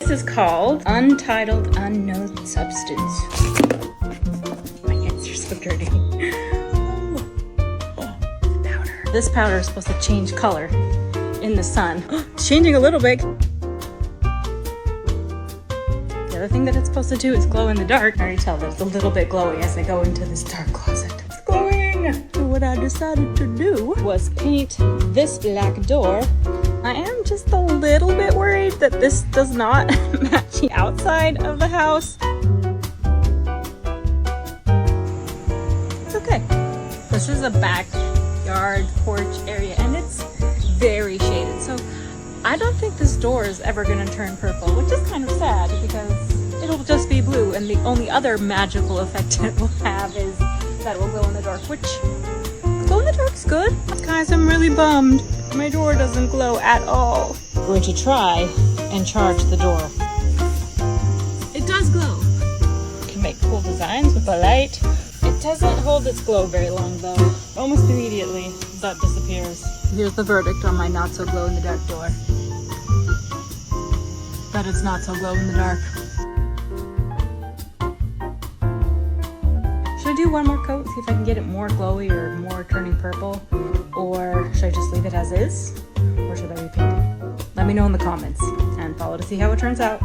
This is called Untitled Unknown Substance. My hands are so dirty. Powder. This powder is supposed to change color in the sun. It's changing a little bit. The other thing that it's supposed to do is glow in the dark. I already tell that it's a little bit glowy as I go into this dark closet. It's glowing! So what I decided to do was paint this black door. I am just a little bit worried that this does not match the outside of the house. It's okay. This is a backyard porch area and it's very shaded. So I don't think this door is ever going to turn purple, which is kind of sad because it'll just be blue, and the only other magical effect it will have is that it will glow in the dark, which glow in the dark's good. Guys, I'm really bummed. My door doesn't glow at all. We're going to try and charge the door. It does glow. You can make cool designs with the light. It doesn't hold its glow very long though. Almost immediately that disappears. Here's the verdict on my not so glow in the dark door. That it's not so glow in the dark. Should I do one more coat, see if I can get it more glowy or more turning purple? Or should I just leave it as is? Or should I repaint it? Let me know in the comments and follow to see how it turns out.